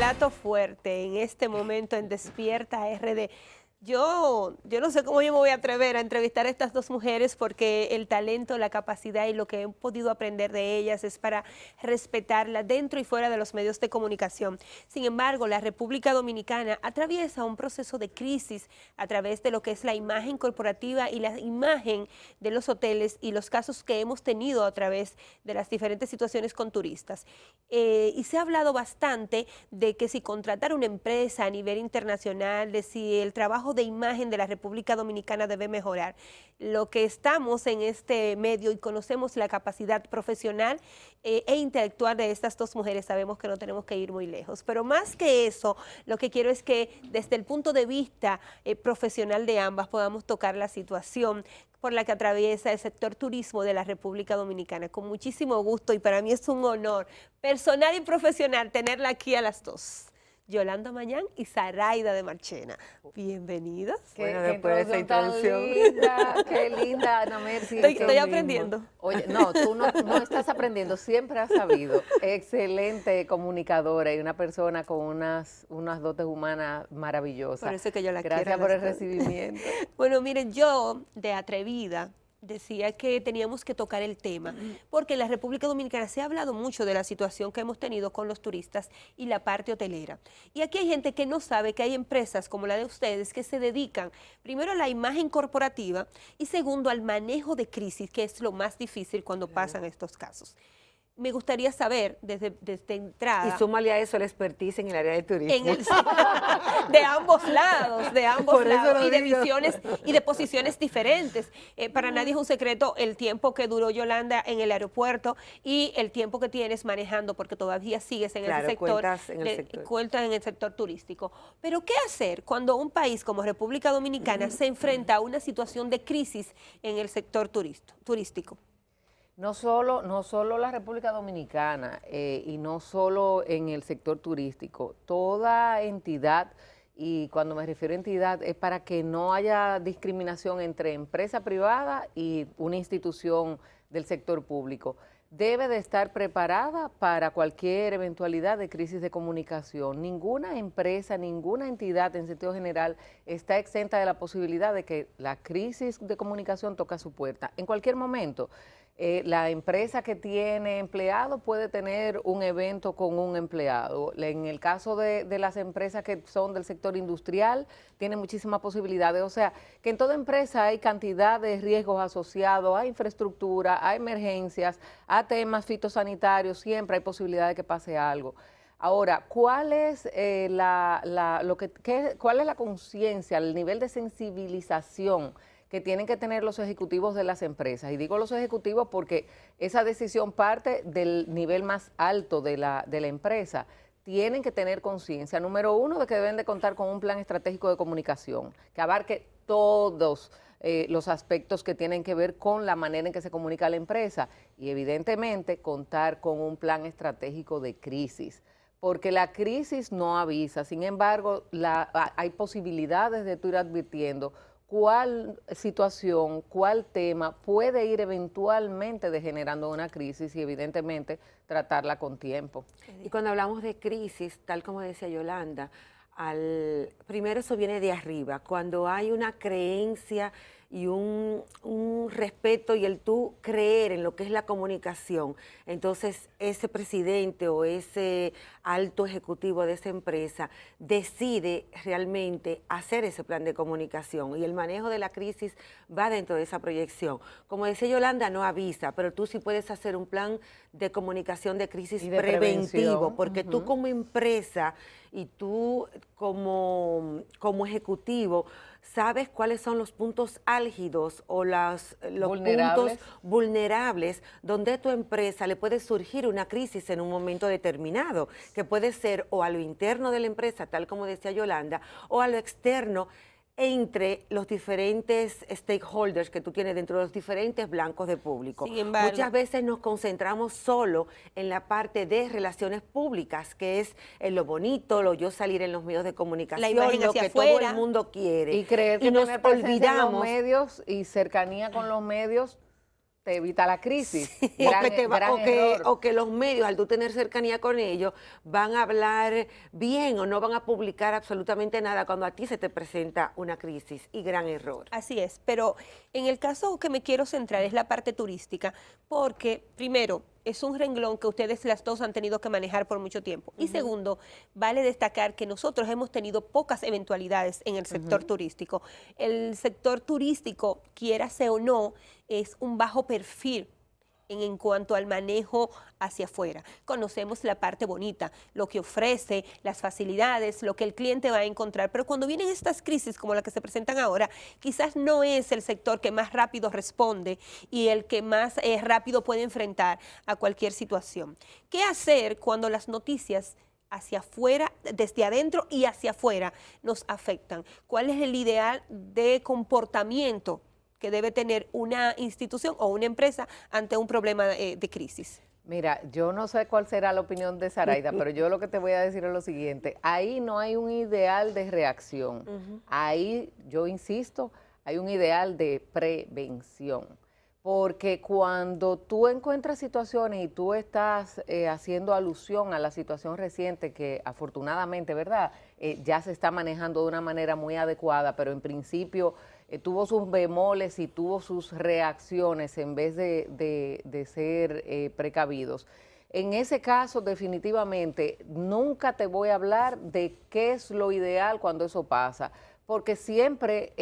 plato fuerte en este momento en Despierta RD. Yo no sé cómo yo me voy a atrever a entrevistar a estas dos mujeres porque el talento, la capacidad y lo que he podido aprender de ellas es para respetarlas dentro y fuera de los medios de comunicación. Sin embargo, la República Dominicana atraviesa un proceso de crisis a través de lo que es la imagen corporativa y la imagen de los hoteles y los casos que hemos tenido a través de las diferentes situaciones con turistas. Y se ha hablado bastante de que si contratar una empresa a nivel internacional, de si el trabajo de imagen de la República Dominicana debe mejorar. Lo que estamos en este medio y conocemos la capacidad profesional e intelectual de estas dos mujeres, sabemos que no tenemos que ir muy lejos. Pero más que eso, lo que quiero es que desde el punto de vista profesional de ambas podamos tocar la situación por la que atraviesa el sector turismo de la República Dominicana. Con muchísimo gusto y para mí es un honor personal y profesional tenerla aquí a las dos. Yolanda Mañán y Saraida de Marchena. Bienvenidas. Bueno, después de esa introducción. Qué linda, Ana Mercy. Estoy aprendiendo. Oye, no, tú no estás aprendiendo, siempre has sabido. Excelente comunicadora y una persona con unas dotes humanas maravillosas. Por eso es que yo la Gracias quiero. por el recibimiento. Bueno, miren, yo de atrevida decía que teníamos que tocar el tema, porque en la República Dominicana se ha hablado mucho de la situación que hemos tenido con los turistas y la parte hotelera. Y aquí hay gente que no sabe que hay empresas como la de ustedes que se dedican primero a la imagen corporativa y segundo al manejo de crisis, que es lo más difícil cuando pasan estos casos. Me gustaría saber desde entrada. Y súmale a eso la expertise en el área de turismo. De ambos lados, y de visiones y de posiciones diferentes. Para nadie es un secreto el tiempo que duró Yolanda en el aeropuerto y el tiempo que tienes manejando, porque todavía sigues en ese sector, cuentas en el sector turístico. Pero ¿qué hacer cuando un país como República Dominicana se enfrenta a una situación de crisis en el sector turístico? No solo la República Dominicana y no solo en el sector turístico, toda entidad, y cuando me refiero a entidad es para que no haya discriminación entre empresa privada y una institución del sector público, debe de estar preparada para cualquier eventualidad de crisis de comunicación. Ninguna empresa, ninguna entidad en sentido general está exenta de la posibilidad de que la crisis de comunicación toque a su puerta en cualquier momento. La empresa que tiene empleado puede tener un evento con un empleado. En el caso de las empresas que son del sector industrial, tiene muchísimas posibilidades. O sea, que en toda empresa hay cantidad de riesgos asociados a infraestructura, a emergencias, a temas fitosanitarios, siempre hay posibilidad de que pase algo. Ahora, ¿cuál es cuál es la conciencia, el nivel de sensibilización que tienen que tener los ejecutivos de las empresas? Y digo los ejecutivos porque esa decisión parte del nivel más alto de la empresa. Tienen que tener conciencia, número uno, de que deben de contar con un plan estratégico de comunicación que abarque todos los aspectos que tienen que ver con la manera en que se comunica la empresa y evidentemente contar con un plan estratégico de crisis. Porque la crisis no avisa, sin embargo, hay posibilidades de tú ir advirtiendo cuál situación, cuál tema puede ir eventualmente degenerando una crisis y evidentemente tratarla con tiempo. Y cuando hablamos de crisis, tal como decía Yolanda, primero eso viene de arriba, cuando hay una creencia y un respeto y el tú creer en lo que es la comunicación, entonces ese presidente o ese alto ejecutivo de esa empresa decide realmente hacer ese plan de comunicación y el manejo de la crisis va dentro de esa proyección. Como decía Yolanda, no avisa, pero tú sí puedes hacer un plan de comunicación de crisis preventivo, porque tú como empresa y tú como ejecutivo sabes cuáles son los puntos álgidos o los puntos vulnerables donde tu empresa le puede surgir una crisis en un momento determinado, que puede ser o a lo interno de la empresa, tal como decía Yolanda, o a lo externo entre los diferentes stakeholders que tú tienes dentro de los diferentes blancos de público. Sin embargo, muchas veces nos concentramos solo en la parte de relaciones públicas, que es en lo bonito, lo yo salir en los medios de comunicación, lo que todo el mundo quiere. Y creer que nos tener presencia en los olvidamos medios y cercanía con los medios te evita la crisis. Sí, o que los medios, al tú tener cercanía con ellos, van a hablar bien o no van a publicar absolutamente nada cuando a ti se te presenta una crisis, y gran error. Así es, pero en el caso que me quiero centrar es la parte turística, porque primero, es un renglón que ustedes las dos han tenido que manejar por mucho tiempo. Y segundo, vale destacar que nosotros hemos tenido pocas eventualidades en el sector turístico. El sector turístico, quiérase o no, es un bajo perfil en cuanto al manejo hacia afuera. Conocemos la parte bonita, lo que ofrece, las facilidades, lo que el cliente va a encontrar, pero cuando vienen estas crisis como la que se presentan ahora, quizás no es el sector que más rápido responde y el que más rápido puede enfrentar a cualquier situación. ¿Qué hacer cuando las noticias hacia afuera, desde adentro y hacia afuera, nos afectan? ¿Cuál es el ideal de comportamiento que debe tener una institución o una empresa ante un problema de crisis? Mira, yo no sé cuál será la opinión de Zaraida, pero yo lo que te voy a decir es lo siguiente: ahí no hay un ideal de reacción, ahí, yo insisto, hay un ideal de prevención. Porque cuando tú encuentras situaciones y tú estás haciendo alusión a la situación reciente, que afortunadamente, ¿verdad?, ya se está manejando de una manera muy adecuada, pero en principio tuvo sus bemoles y tuvo sus reacciones en vez de ser precavidos. En ese caso, definitivamente, nunca te voy a hablar de qué es lo ideal cuando eso pasa, porque siempre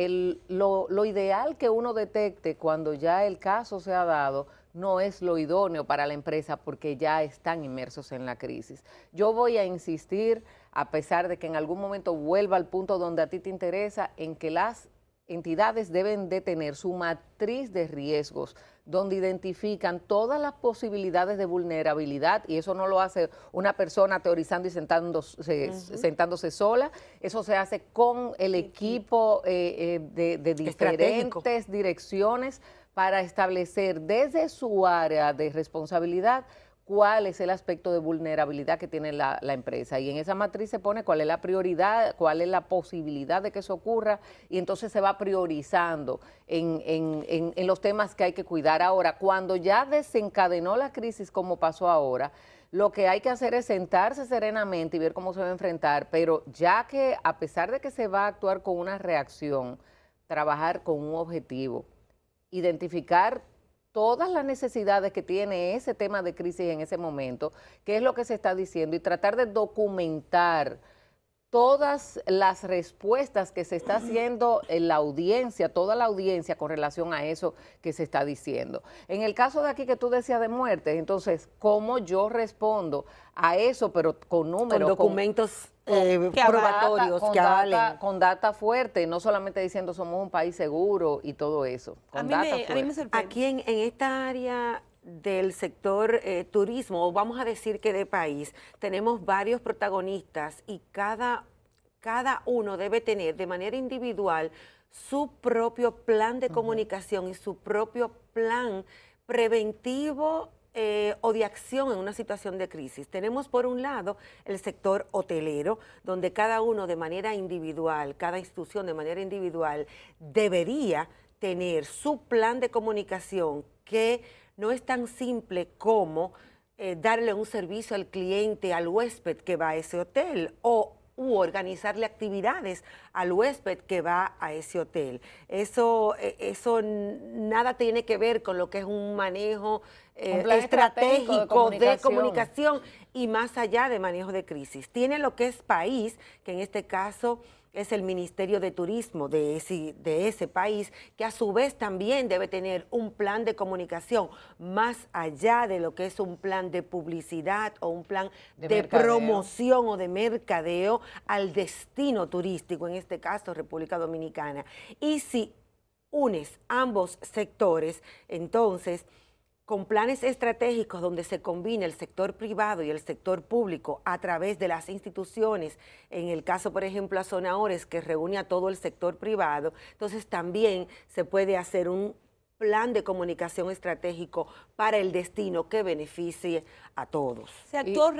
lo ideal que uno detecte cuando ya el caso se ha dado no es lo idóneo para la empresa, porque ya están inmersos en la crisis. Yo voy a insistir, a pesar de que en algún momento vuelva al punto donde a ti te interesa, en que las entidades deben de tener su matriz de riesgos, donde identifican todas las posibilidades de vulnerabilidad, y eso no lo hace una persona teorizando y sentándose sola, eso se hace con el equipo de diferentes direcciones para establecer desde su área de responsabilidad cuál es el aspecto de vulnerabilidad que tiene la empresa. Y en esa matriz se pone cuál es la prioridad, cuál es la posibilidad de que eso ocurra, y entonces se va priorizando en los temas que hay que cuidar. Ahora, cuando ya desencadenó la crisis como pasó ahora, lo que hay que hacer es sentarse serenamente y ver cómo se va a enfrentar, pero ya que a pesar de que se va a actuar con una reacción, trabajar con un objetivo, identificar todas las necesidades que tiene ese tema de crisis en ese momento, qué es lo que se está diciendo, y tratar de documentar todas las respuestas que se está haciendo en la audiencia, toda la audiencia con relación a eso que se está diciendo. En el caso de aquí que tú decías de muertes, entonces, ¿cómo yo respondo a eso, pero con números? Con documentos probatorios que avalen. Con data fuerte, no solamente diciendo somos un país seguro y todo eso. A mí me sorprende. Aquí en esta área del sector turismo, o vamos a decir que de país, tenemos varios protagonistas, y cada uno debe tener de manera individual su propio plan de comunicación y su propio plan preventivo o de acción en una situación de crisis. Tenemos por un lado el sector hotelero, donde cada uno de manera individual, cada institución de manera individual debería tener su plan de comunicación, que no es tan simple como darle un servicio al cliente, al huésped que va a ese hotel, u organizarle actividades al huésped que va a ese hotel. Eso nada tiene que ver con lo que es un manejo estratégico de comunicación, y más allá de manejo de crisis. Tiene lo que es país, que en este caso es el Ministerio de Turismo de ese país, que a su vez también debe tener un plan de comunicación más allá de lo que es un plan de publicidad o un plan de promoción o de mercadeo al destino turístico, en este caso República Dominicana. Y si unes ambos sectores, entonces, con planes estratégicos donde se combina el sector privado y el sector público a través de las instituciones, en el caso, por ejemplo, a Zonahores, que reúne a todo el sector privado, entonces también se puede hacer un plan de comunicación estratégico para el destino que beneficie a todos. Se actuó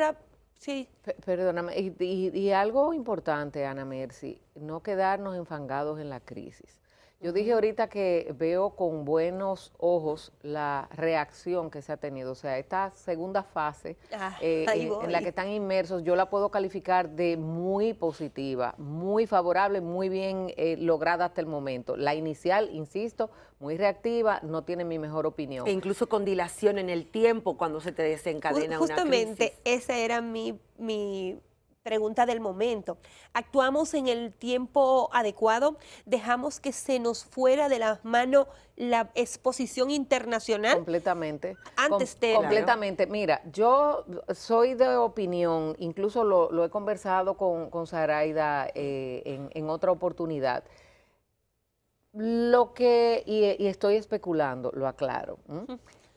sí. Perdóname, y algo importante, Ana Mercy, no quedarnos enfangados en la crisis. Yo dije ahorita que veo con buenos ojos la reacción que se ha tenido. O sea, esta segunda fase en la que están inmersos, yo la puedo calificar de muy positiva, muy favorable, muy bien lograda hasta el momento. La inicial, insisto, muy reactiva, no tiene mi mejor opinión. E incluso con dilación en el tiempo cuando se te desencadena una crisis. Justamente esa era mi pregunta del momento. ¿Actuamos en el tiempo adecuado? ¿Dejamos que se nos fuera de las manos la exposición internacional? Completamente. Completamente. Mira, yo soy de opinión, incluso lo he conversado con Zaraida en otra oportunidad. Y estoy especulando, lo aclaro.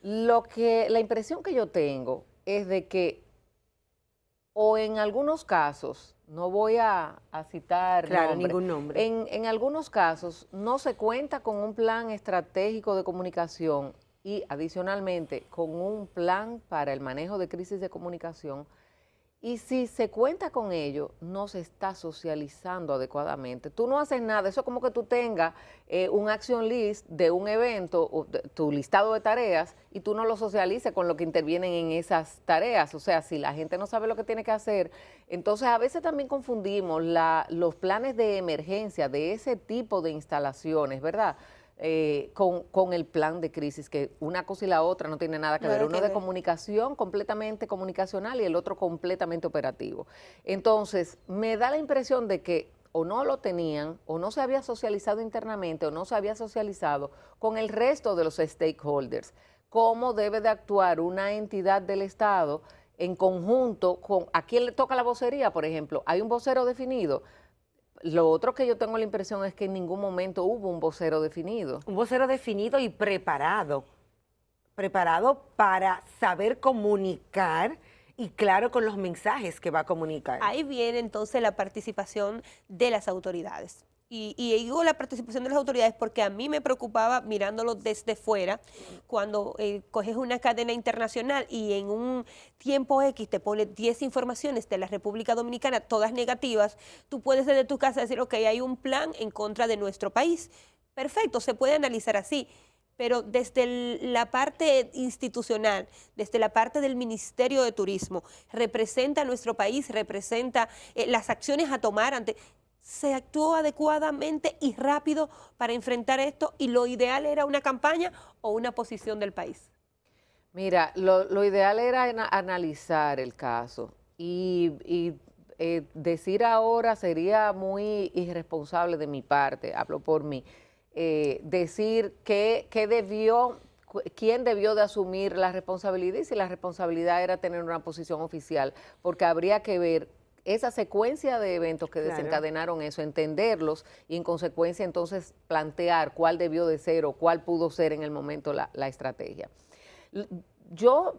La impresión que yo tengo es de que o en algunos casos, no voy a citar ningún nombre, en algunos casos no se cuenta con un plan estratégico de comunicación y adicionalmente con un plan para el manejo de crisis de comunicación. Y si se cuenta con ello, no se está socializando adecuadamente. Tú no haces nada, eso es como que tú tengas un action list de un evento, o tu listado de tareas, y tú no lo socialices con lo que intervienen en esas tareas. O sea, si la gente no sabe lo que tiene que hacer, entonces a veces también confundimos los planes de emergencia de ese tipo de instalaciones, ¿verdad? Con el plan de crisis, que una cosa y la otra no tiene nada que ver. Uno de comunicación, completamente comunicacional, y el otro completamente operativo. Entonces, me da la impresión de que o no lo tenían, o no se había socializado internamente, o no se había socializado con el resto de los stakeholders. Cómo debe de actuar una entidad del Estado en conjunto con, ¿a quién le toca la vocería, por ejemplo? ¿Hay un vocero definido? Lo otro que yo tengo la impresión es que en ningún momento hubo un vocero definido. Un vocero definido y preparado para saber comunicar y claro con los mensajes que va a comunicar. Ahí viene entonces la participación de las autoridades. Y digo la participación de las autoridades porque a mí me preocupaba mirándolo desde fuera, cuando coges una cadena internacional y en un tiempo X te pone 10 informaciones de la República Dominicana, todas negativas, tú puedes desde tu casa decir, ok, hay un plan en contra de nuestro país. Perfecto, se puede analizar así. Pero desde la parte institucional, desde la parte del Ministerio de Turismo, representa a nuestro país, representa las acciones a tomar ante... ¿Se actuó adecuadamente y rápido para enfrentar esto? ¿Y lo ideal era una campaña o una posición del país? Mira, lo ideal era analizar el caso y decir ahora sería muy irresponsable de mi parte, hablo por mí, decir quién debió de asumir la responsabilidad y si la responsabilidad era tener una posición oficial, porque habría que ver esa secuencia de eventos que desencadenaron eso, entenderlos y en consecuencia entonces plantear cuál debió de ser o cuál pudo ser en el momento la estrategia. Yo,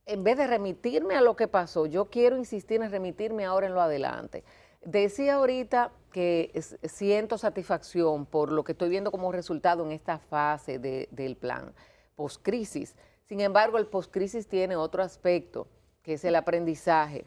en vez de remitirme a lo que pasó, yo quiero insistir en remitirme ahora en lo adelante. Decía ahorita que siento satisfacción por lo que estoy viendo como resultado en esta fase del plan post-crisis. Sin embargo, el post-crisis tiene otro aspecto, que es el aprendizaje.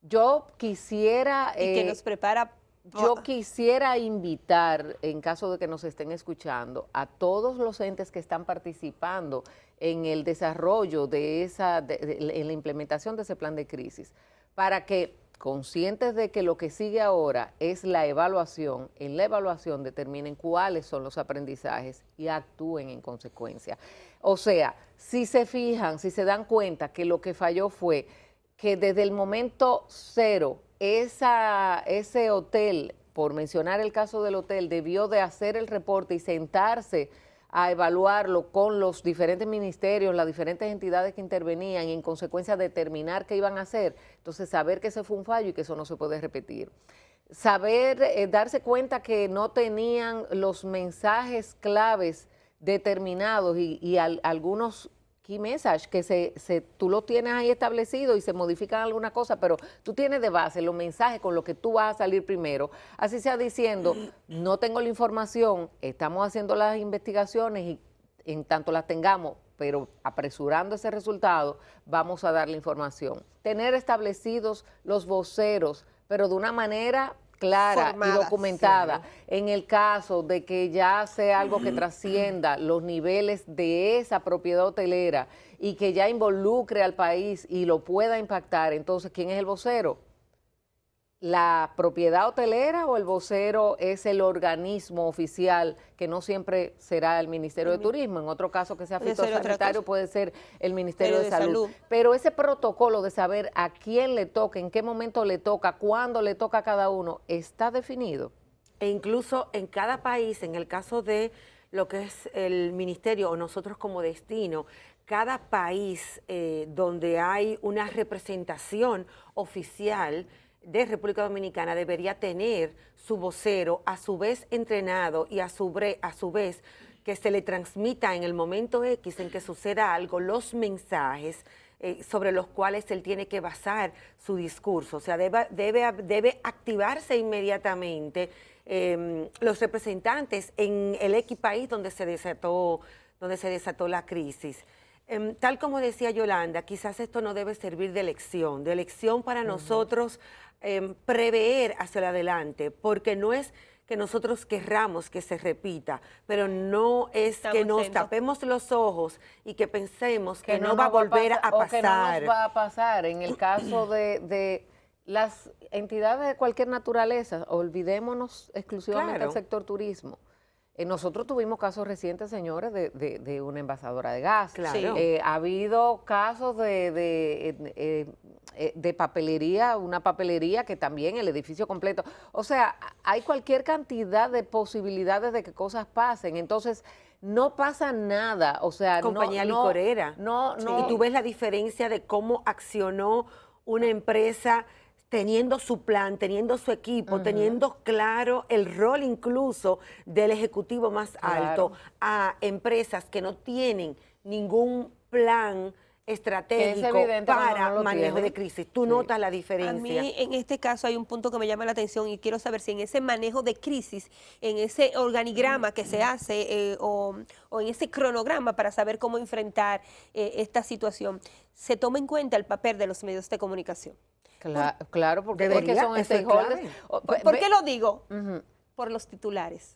Yo quisiera... y que nos prepara... Yo quisiera invitar, en caso de que nos estén escuchando, a todos los entes que están participando en el desarrollo en la implementación de ese plan de crisis, para que, conscientes de que lo que sigue ahora es la evaluación, en la evaluación determinen cuáles son los aprendizajes y actúen en consecuencia. O sea, si se fijan, si se dan cuenta que lo que falló fue que desde el momento cero, ese hotel, por mencionar el caso del hotel, debió de hacer el reporte y sentarse a evaluarlo con los diferentes ministerios, las diferentes entidades que intervenían y en consecuencia determinar qué iban a hacer. Entonces, saber que ese fue un fallo y que eso no se puede repetir. Saber, darse cuenta que no tenían los mensajes claves determinados y algunos key message que tú lo tienes ahí establecido y se modifican algunas cosas, pero tú tienes de base los mensajes con los que tú vas a salir primero, así sea diciendo, no tengo la información, estamos haciendo las investigaciones y en tanto las tengamos, pero apresurando ese resultado, vamos a dar la información. Tener establecidos los voceros, pero de una manera clara formada, y documentada. claro. En el caso de que ya sea algo que trascienda los niveles de esa propiedad hotelera y que ya involucre al país y lo pueda impactar, entonces, ¿quién es el vocero? ¿La propiedad hotelera o el vocero es el organismo oficial, que no siempre será el Ministerio de Turismo? En otro caso que sea Puede ser otra fitosanitario cosa. puede ser el Ministerio de Salud. Salud. Pero ese protocolo de saber a quién le toca, en qué momento le toca, cuándo le toca a cada uno, ¿está definido? E incluso en cada país, en el caso de lo que es el ministerio o nosotros como destino, cada país donde hay una representación oficial de República Dominicana debería tener su vocero, a su vez entrenado y a su vez que se le transmita en el momento X en que suceda algo, los mensajes sobre los cuales él tiene que basar su discurso. O sea, debe activarse inmediatamente los representantes en el X país donde se desató la crisis. Tal como decía Yolanda, quizás esto no debe servir de lección para nosotros prever hacia el adelante, porque no es que nosotros querramos que se repita, pero no es que nos tapemos los ojos y que pensemos que no va a volver a pasar. O que no nos va a pasar. En el caso de las entidades de cualquier naturaleza, olvidémonos exclusivamente del sector turismo. Nosotros tuvimos casos recientes, señores, de una envasadora de gas. Claro. Ha habido casos de papelería, una papelería que también el edificio completo. O sea, hay cualquier cantidad de posibilidades de que cosas pasen. Entonces, no pasa nada. O sea, compañía licorera. No. Y tú ves la diferencia de cómo accionó una empresa teniendo su plan, teniendo su equipo, teniendo claro el rol incluso del ejecutivo más alto, a empresas que no tienen ningún plan estratégico para manejo de crisis. Tú notas la diferencia. A mí en este caso hay un punto que me llama la atención y quiero saber si en ese manejo de crisis, en ese organigrama que se hace o en ese cronograma para saber cómo enfrentar esta situación, se toma en cuenta el papel de los medios de comunicación. Claro, porque es que son stakeholders. ¿Por qué lo digo? Por los titulares.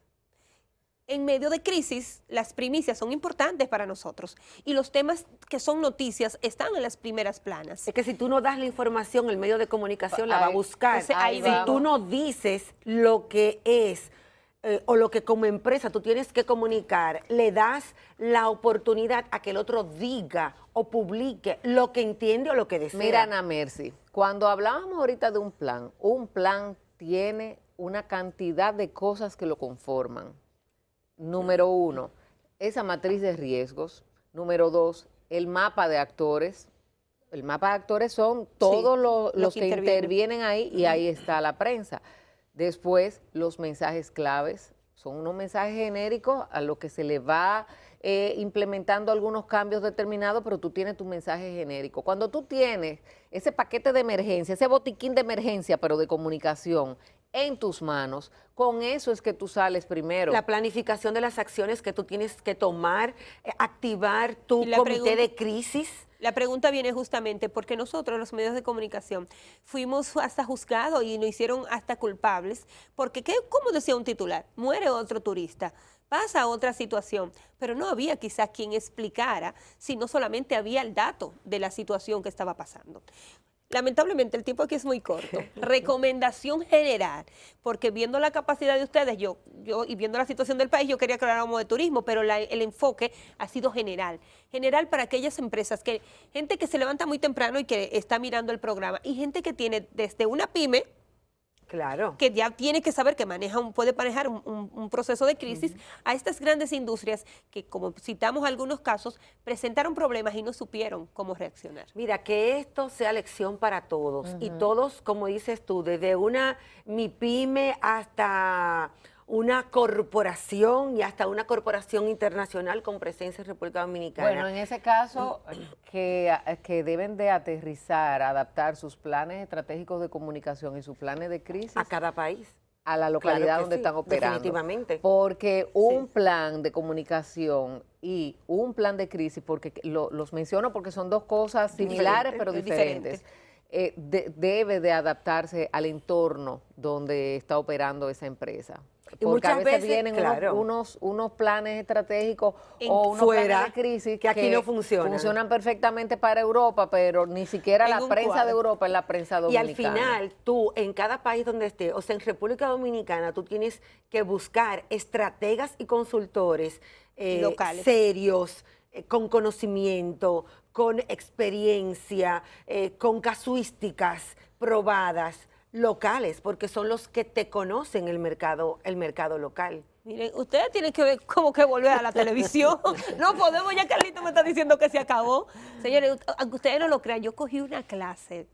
En medio de crisis, las primicias son importantes para nosotros y los temas que son noticias están en las primeras planas. Es que si tú no das la información, el medio de comunicación la va a buscar. Entonces, si tú no dices lo que es o lo que como empresa tú tienes que comunicar, le das la oportunidad a que el otro diga o publique lo que entiende o lo que desea. Mira, Ana Mercy, cuando hablábamos ahorita de un plan tiene una cantidad de cosas que lo conforman. Número 1, esa matriz de riesgos. Número 2, el mapa de actores. El mapa de actores son todos los que intervienen ahí y ahí está la prensa. Después, los mensajes claves. Son unos mensajes genéricos a los que se le va implementando algunos cambios determinados, pero tú tienes tu mensaje genérico. Cuando tú tienes ese paquete de emergencia, ese botiquín de emergencia, pero de comunicación, en tus manos, con eso es que tú sales primero. La planificación de las acciones que tú tienes que tomar, activar tu comité de crisis. La pregunta viene justamente porque nosotros, los medios de comunicación, fuimos hasta juzgados y nos hicieron hasta culpables, porque, ¿cómo decía un titular? Muere otro turista, pasa otra situación, pero no había quizás quien explicara si no solamente había el dato de la situación que estaba pasando. Lamentablemente el tiempo aquí es muy corto. Recomendación general, porque viendo la capacidad de ustedes, yo y viendo la situación del país, yo quería que habláramos de turismo, pero el enfoque ha sido general. General para aquellas empresas, gente que se levanta muy temprano y que está mirando el programa, y gente que tiene desde una pyme, claro, que ya tiene que saber que puede manejar un proceso de crisis, a estas grandes industrias que, como citamos algunos casos, presentaron problemas y no supieron cómo reaccionar. Mira, que esto sea lección para todos y todos, como dices tú, desde una MIPYME hasta una corporación y hasta una corporación internacional con presencia en República Dominicana. Bueno, en ese caso, que deben de aterrizar, adaptar sus planes estratégicos de comunicación y sus planes de crisis a cada país, a la localidad donde están operando. Definitivamente. Porque un plan de comunicación y un plan de crisis, porque los menciono porque son dos cosas similares pero diferentes. debe de adaptarse al entorno donde está operando esa empresa. Y Porque a muchas veces veces, vienen claro, unos planes estratégicos o unos fuera, planes de crisis que aquí no funcionan. Funcionan perfectamente para Europa, pero ni siquiera En la un prensa cuadro. de Europa es la prensa Y dominicana. al final, tú, en cada país donde estés, o sea, en República Dominicana, tú tienes que buscar estrategas y consultores Locales. serios, con conocimiento, con experiencia, con casuísticas probadas, locales, porque son los que te conocen el mercado local. Miren, ustedes tienen que ver como que volver a la televisión. No podemos, ya Carlito me está diciendo que se acabó. Señores, aunque ustedes no lo crean, yo cogí una clase.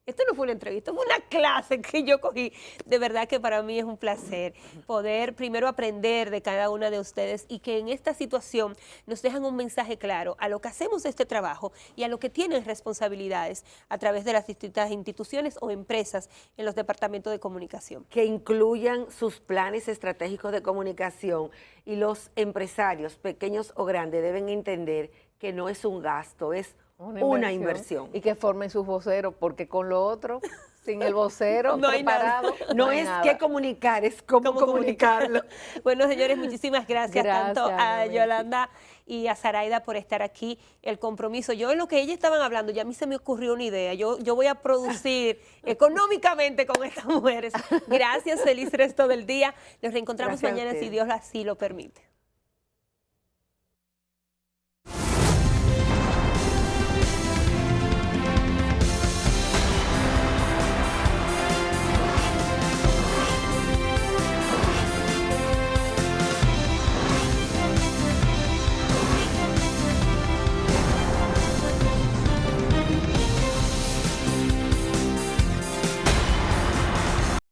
Esto no fue una entrevista, fue una clase que yo cogí. De verdad que para mí es un placer poder primero aprender de cada una de ustedes y que en esta situación nos dejan un mensaje claro a lo que hacemos este trabajo y a lo que tienen responsabilidades a través de las distintas instituciones o empresas en los departamentos de comunicación. Que incluyan sus planes estratégicos de comunicación, y los empresarios, pequeños o grandes, deben entender que no es un gasto, es una inversión. Y que formen sus voceros, porque con lo otro, sin el vocero No hay preparado, nada. No hay es nada. qué comunicar, es cómo comunicarlo. Bueno, señores, muchísimas gracias, tanto Gracias, a Noemí. Yolanda y a Zaraida por estar aquí. El compromiso, yo en lo que ellas estaban hablando, ya a mí se me ocurrió una idea. Yo voy a producir económicamente con estas mujeres. Gracias, feliz resto del día. Nos reencontramos Gracias a mañana si ustedes. Dios así lo permite.